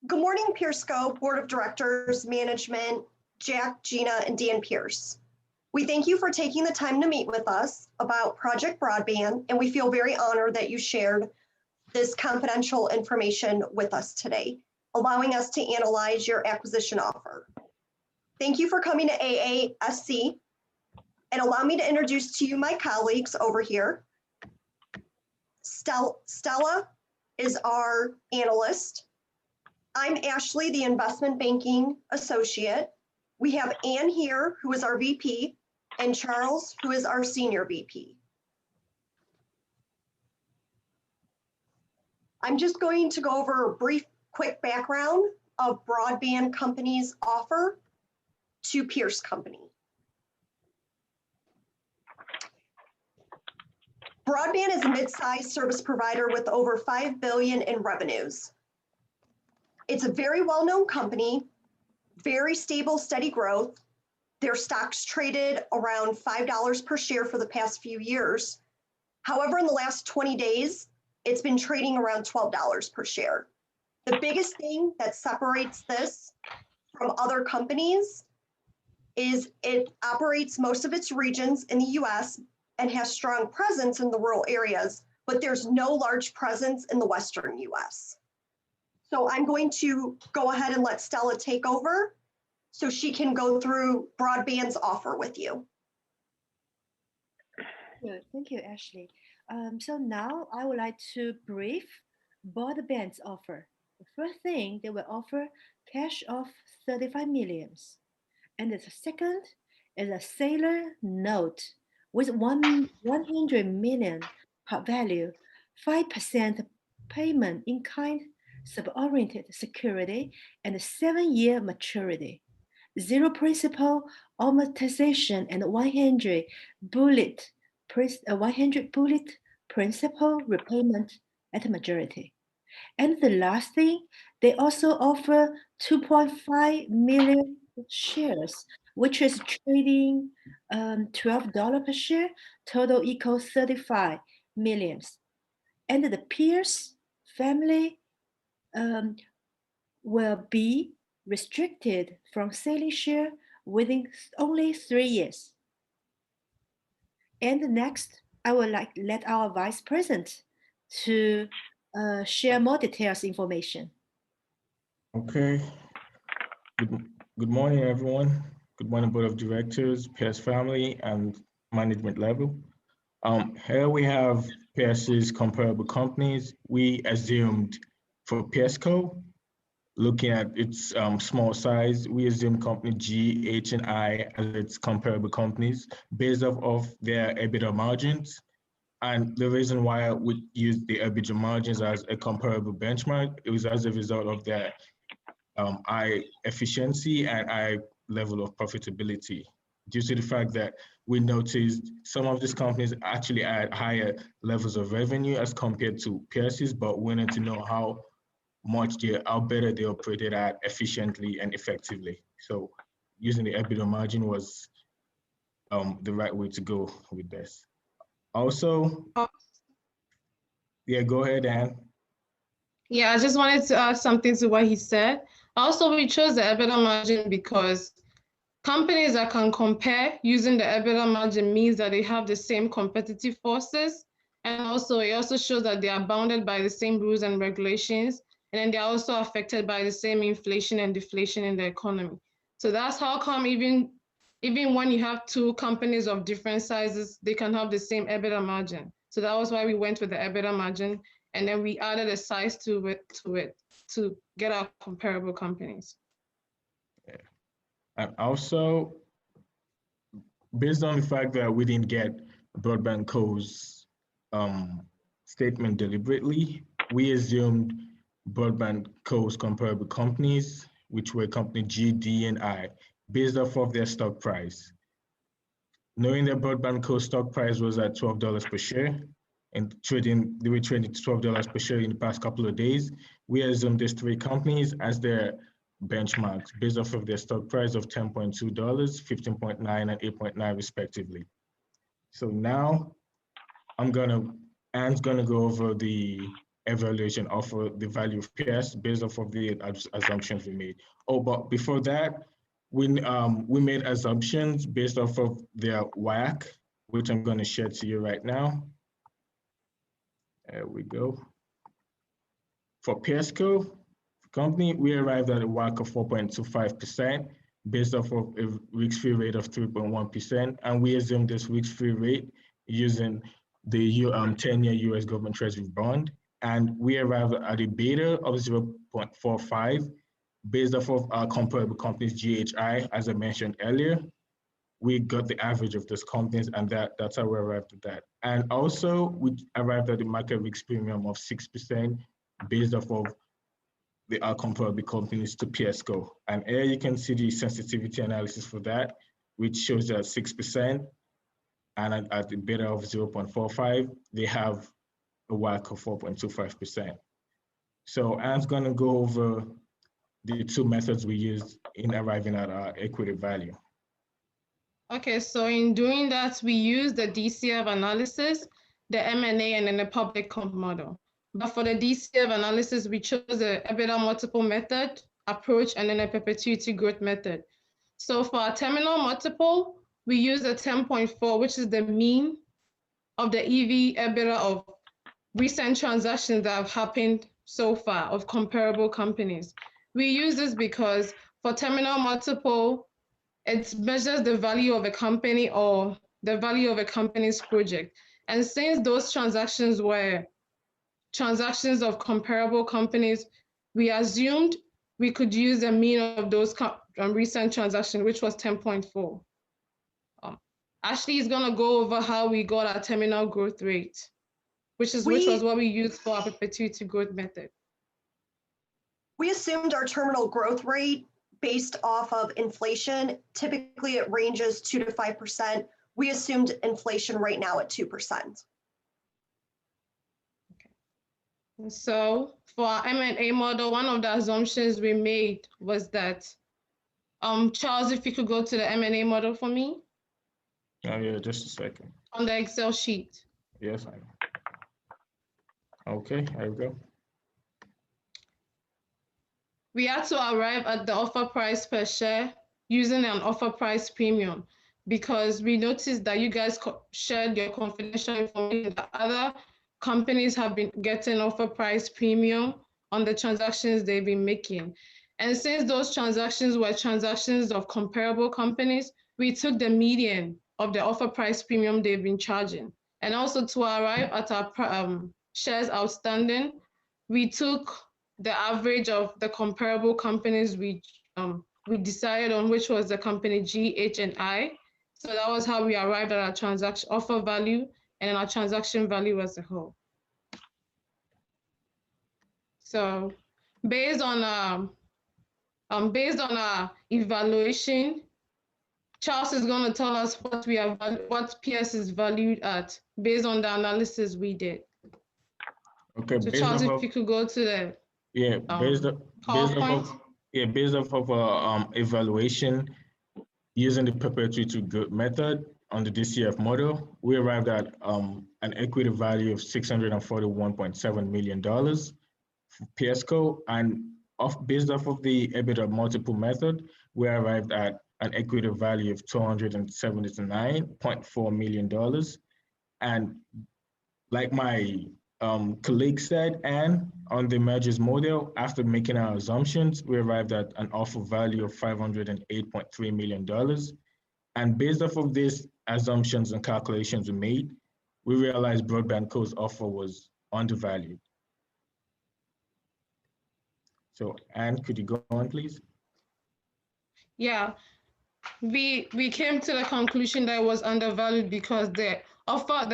Good morning, PeerScope, Board of Directors, Management, Jack, Gina, and Dan Pierce. We thank you for taking the time to meet with us about Project Broadband, and we feel very honored that you shared this confidential information with us today, allowing us to analyze your acquisition offer. Thank you for coming to AASC, and allow me to introduce to you my colleagues over here. Stella is our analyst. I'm Ashley, the investment banking associate. We have Ann here, who is our VP, and Charles, who is our senior VP. I'm just going to go over a brief, quick background of Broadband Company's offer to Pierce Company. Broadband is a mid-sized service provider with over $5 billion in revenues. It's a very well-known company, very stable, steady growth. Their stocks traded around $5 per share for the past few years. However, in the last 20 days, it's been trading around $12 per share. The biggest thing that separates this from other companies is it operates most of its regions in the US and has strong presence in the rural areas, but there's no large presence in the Western US. So I'm going to go ahead and let Stella take over so she can go through Broadband's offer with you. Good. Thank you, Ashley. So now I would like to brief Broadband's offer. The first thing, they will offer cash of 35 million. And the second is a sailor note with 100 million per value, 5% payment in kind, subordinated security, and 7-year maturity, 0 principal amortization, and 100 bullet principal repayment at majority. And the last thing, they also offer 2.5 million shares, which is trading $12 per share, total equals 35 million. And the Pierce family will be restricted from selling share within only 3 years. And next, I would like to let our Vice President to share more details information. Okay. Good morning, everyone. Good morning, Board of Directors, Pierce family, and management level. Here we have Pierce's comparable companies. We assumed for PeerScope, looking at its small size, we assume company G, H, and I as its comparable companies based off of their EBITDA margins. And the reason why we use the EBITDA margins as a comparable benchmark, it was as a result of their I efficiency and I level of profitability, due to the fact that we noticed some of these companies actually had higher levels of revenue as compared to Pierce's, but we wanted to know how better they operated at efficiently and effectively. So using the EBITDA margin was the right way to go with this. Also, yeah, go ahead, Anne. Yeah, I just wanted to add something to what he said. Also, we chose the EBITDA margin because companies that can compare using the EBITDA margin means that they have the same competitive forces. And also, it also shows that they are bounded by the same rules and regulations. And then they're also affected by the same inflation and deflation in the economy. So that's how come even when you have two companies of different sizes, they can have the same EBITDA margin. So that was why we went with the EBITDA margin. And then we added a size to it to get our comparable companies. Yeah. And also, based on the fact that we didn't get Broadband Co.'s statement deliberately, we assumed Broadband Co.'s comparable companies, which were company G, D, and I, based off of their stock price. Knowing that Broadband Co.'s stock price was at $12 per share, and they were trading $12 per share in the past couple of days, we assumed these three companies as their benchmarks based off of their stock price of $10.2, 15.9, and 8.9 respectively. So now Anne's gonna go over the evaluation offer the value of PS based off of the assumptions we made. Oh, but before that, we made assumptions based off of their WACC, which I'm going to share to you right now. There we go. For PSCO company, we arrived at a WACC of 4.25% based off of a risk-free rate of 3.1%, and we assumed this risk-free rate using the 10-year US government treasury bond, and we arrived at a beta of 0.45 based off of our comparable companies GHI, as I mentioned earlier. We got the average of those companies, and that's how we arrived at that. And also, we arrived at the market risk premium of 6% based off of our comparable companies to PSCO. And here you can see the sensitivity analysis for that, which shows that 6%, and at the beta of 0.45, they have a WACC of 4.25%. So Anne's gonna go over the two methods we used in arriving at our equity value. Okay, so in doing that, we use the DCF analysis, the M&A, and then the public comp model. But for the DCF analysis, we chose the EBITDA multiple method approach and then a perpetuity growth method. So for our terminal multiple, we use a 10.4, which is the mean of the EV EBITDA of recent transactions that have happened so far of comparable companies. We use this because for terminal multiple, it measures the value of a company or the value of a company's project. And since those transactions were transactions of comparable companies, we assumed we could use the mean of those recent transactions, which was 10.4. Ashley is gonna go over how we got our terminal growth rate, which was what we used for our perpetuity growth method. We assumed our terminal growth rate based off of inflation. Typically, it ranges 2 to 5%. We assumed inflation right now at 2%. And so for our M&A model, one of the assumptions we made was that, Charles, if you could go to the M&A model for me. Oh yeah, just a second. On the Excel sheet. Yes, I know. Okay, here we go. We had to arrive at the offer price per share using an offer price premium because we noticed that you guys shared your confidential information that other companies have been getting offer price premium on the transactions they've been making. And since those transactions were transactions of comparable companies, we took the median of the offer price premium they've been charging. And also to arrive at our shares outstanding, we took the average of the comparable companies we decided on, which was the company G, H, and I. So that was how we arrived at our transaction offer value and our transaction value as a whole. So based on our evaluation, Charles is going to tell us what PS is valued at based on the analysis we did. Okay. So Charles, if you could go to the based off of evaluation using the perpetuity growth method on the DCF model, we arrived at an equity value of $641.7 million for PSCO, and based off of the EBITDA multiple method, we arrived at an equity value of $279.4 million. And like my colleague said, and on the mergers model, after making our assumptions, we arrived at an offer value of $508.3 million. And based off of these assumptions and calculations we made, we realized BroadbandCo's offer was undervalued. So Anne, could you go on, please? Yeah, we came to the conclusion that it was undervalued because the offer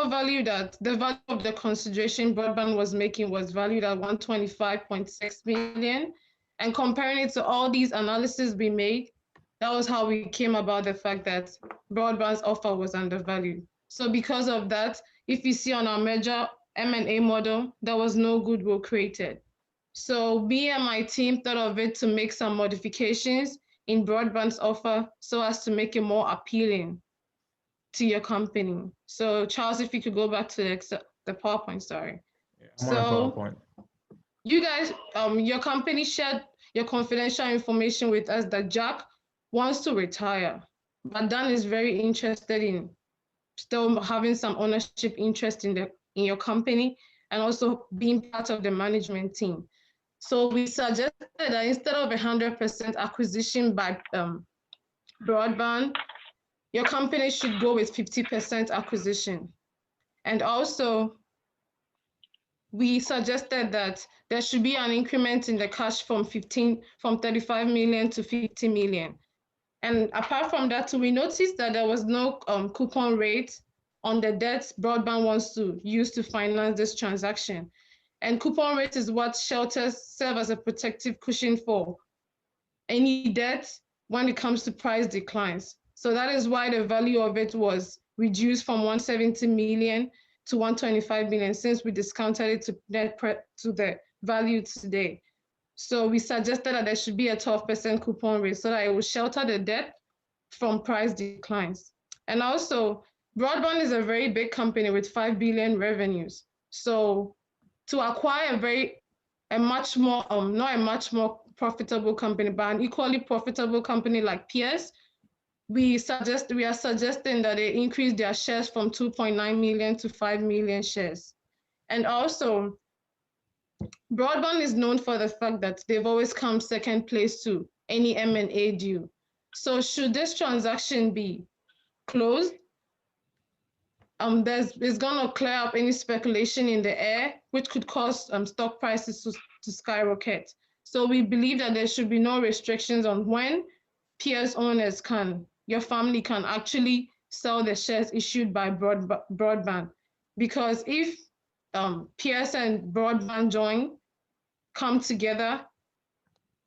value that the value of the consideration Broadband was making was valued at $125.6 million, and comparing it to all these analyses we made, that was how we came about the fact that Broadband's offer was undervalued. So because of that, if you see on our major M&A model, there was no goodwill created. So me and my team thought of it to make some modifications in Broadband's offer so as to make it more appealing to your company. So Charles, if you could go back to the PowerPoint, sorry. Yeah, I'm on a So PowerPoint. you guys, your company shared your confidential information with us that Jack wants to retire, but Dan is very interested in still having some ownership interest in your company and also being part of the management team. So we suggested that instead of 100% acquisition by broadband, your company should go with 50% acquisition. And also, we suggested that there should be an increment in the cash from 35 million to 50 million. And apart from that, we noticed that there was no coupon rate on the debt broadband wants to use to finance this transaction. And coupon rate is what shelters serve as a protective cushion for any debt when it comes to price declines. So that is why the value of it was reduced from 170 million to 125 million since we discounted it to the value today. So we suggested that there should be a 12% coupon rate so that it will shelter the debt from price declines. And also, broadband is a very big company with 5 billion revenues. So to acquire a much more, not a much more profitable company, but an equally profitable company like PS, we are suggesting that they increase their shares from 2.9 million to 5 million shares. And also, broadband is known for the fact that they've always come second place to any M&A deal. So should this transaction be closed, it's gonna clear up any speculation in the air, which could cause stock prices to skyrocket. So we believe that there should be no restrictions on when PS owners your family can actually sell the shares issued by broadband. Because if PS and broadband come together,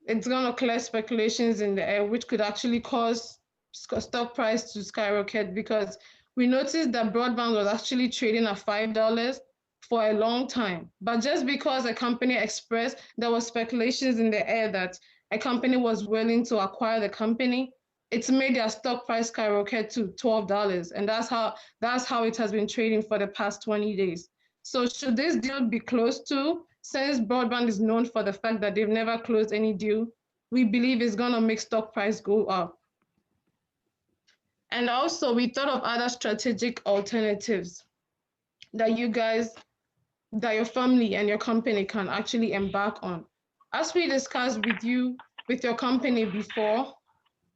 it's gonna clear speculations in the air, which could actually cause stock price to skyrocket, because we noticed that broadband was actually trading at $5 for a long time. But just because a company expressed, there was speculations in the air that a company was willing to acquire the company, it's made their stock price skyrocket to $12. And that's how it has been trading for the past 20 days. So should this deal be closed too, since broadband is known for the fact that they've never closed any deal, we believe it's gonna make stock price go up. And also, we thought of other strategic alternatives that your family and your company can actually embark on. As we discussed with your company before,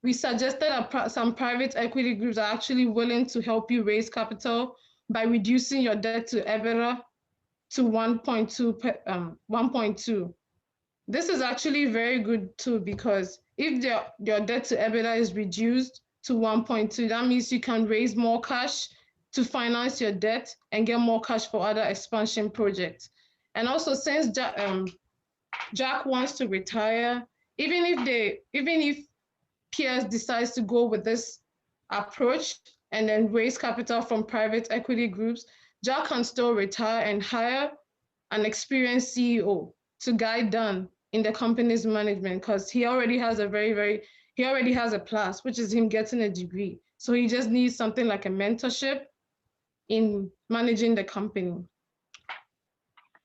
we suggested some private equity groups are actually willing to help you raise capital by reducing your debt to EBITDA to 1.2. This is actually very good too, because if your debt to EBITDA is reduced to 1.2, that means you can raise more cash to finance your debt and get more cash for other expansion projects. And also, since Jack wants to retire, even if PS decides to go with this approach and then raise capital from private equity groups, Jack can still retire and hire an experienced CEO to guide Dan in the company's management, because he already has a plus, which is him getting a degree. So he just needs something like a mentorship in managing the company.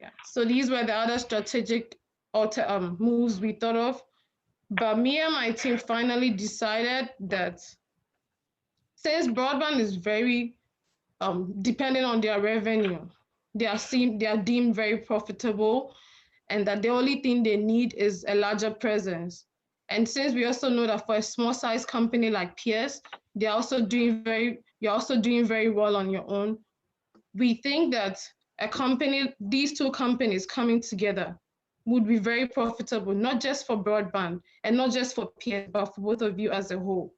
Yeah. So these were the other strategic moves we thought of. But me and my team finally decided that since broadband is very dependent on their revenue, they are deemed very profitable, and that the only thing they need is a larger presence. And since we also know that for a small size company like PS, you're also doing very well on your own, we think that these two companies coming together would be very profitable, not just for broadband and not just for PS, but for both of you as a whole.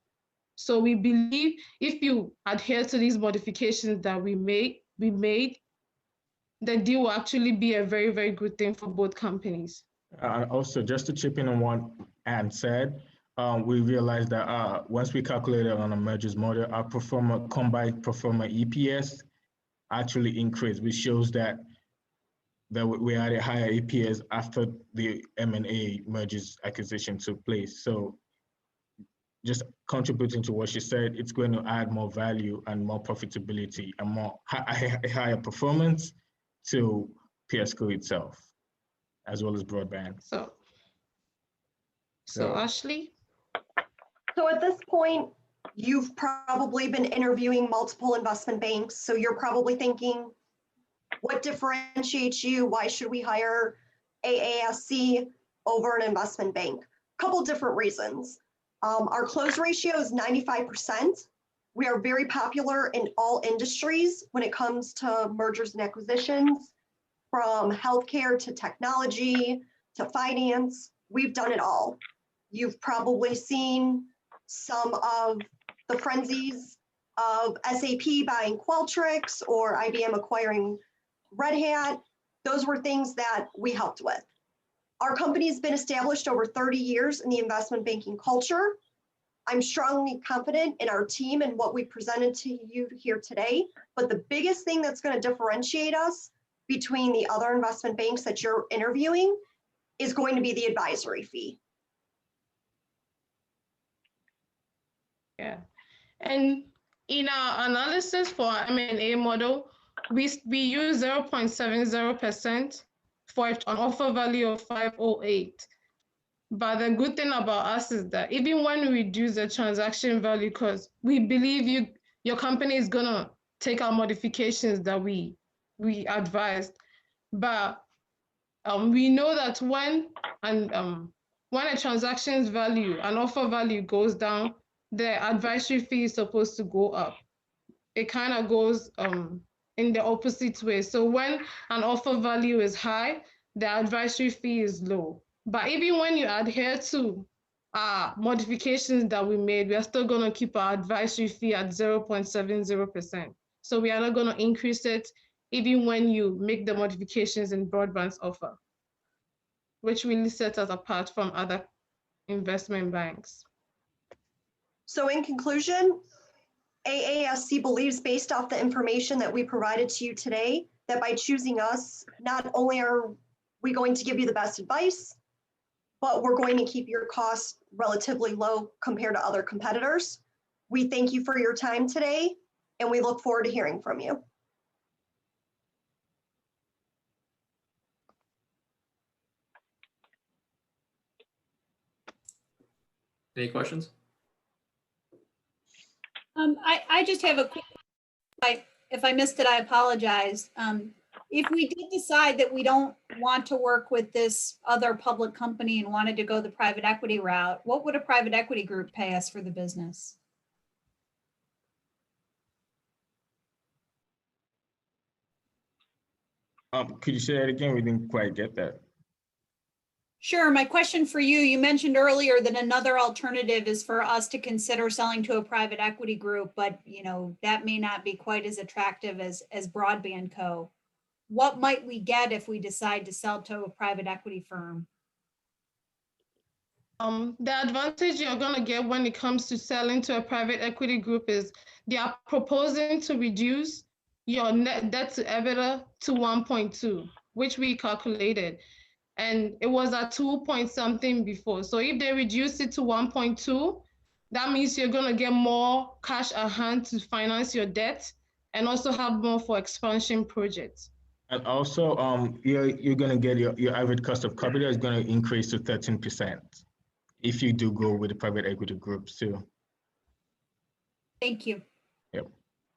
So we believe if you adhere to these modifications that we made, the deal will actually be a very, very good thing for both companies. Also, just to chip in on what Anne said, we realized that once we calculated on a mergers model, our combined pro forma EPS actually increased, which shows that we had a higher EPS after the M&A mergers acquisition took place. So just contributing to what she said, it's going to add more value and more profitability and more higher performance to PSCo itself, as well as broadband. So Ashley? So at this point, you've probably been interviewing multiple investment banks. So you're probably thinking, what differentiates you? Why should we hire AASC over an investment bank? Couple different reasons. Our close ratio is 95%. We are very popular in all industries when it comes to mergers and acquisitions, from healthcare to technology to finance. We've done it all. You've probably seen some of the frenzies of SAP buying Qualtrics or IBM acquiring Red Hat. Those were things that we helped with. Our company's been established over 30 years in the investment banking culture. I'm strongly confident in our team and what we presented to you here today. But the biggest thing that's going to differentiate us between the other investment banks that you're interviewing is going to be the advisory fee. Yeah. And in our analysis for our M&A model, we use 0.70% for an offer value of 508. But the good thing about us is that even when we reduce the transaction value, because we believe your company is gonna take our modifications that we advised, but we know that when a transaction's value, an offer value goes down, the advisory fee is supposed to go up. It kind of goes in the opposite way. So when an offer value is high, the advisory fee is low. But even when you adhere to modifications that we made, we are still going to keep our advisory fee at 0.70%. So we are not going to increase it even when you make the modifications in broadband's offer, which really sets us apart from other investment banks. So in conclusion, AASC believes, based off the information that we provided to you today, that by choosing us, not only are we going to give you the best advice, but we're going to keep your costs relatively low compared to other competitors. We thank you for your time today, and we look forward to hearing from you. Any questions? I just have a quick, if I missed it, I apologize. If we did decide that we don't want to work with this other public company and wanted to go the private equity route, what would a private equity group pay us for the business? Could you say that again? We didn't quite get that. Sure. My question for you, you mentioned earlier that another alternative is for us to consider selling to a private equity group, but that may not be quite as attractive as Broadband Co. What might we get if we decide to sell to a private equity firm? The advantage you're going to get when it comes to selling to a private equity group is they are proposing to reduce your net debt to EBITDA to 1.2, which we calculated. And it was at 2 point something before. So if they reduce it to 1.2, that means you're going to get more cash at hand to finance your debt and also have more for expansion projects. And also, you're going to get your average cost of capital is going to increase to 13% if you do go with the private equity groups too. Thank you. Yep.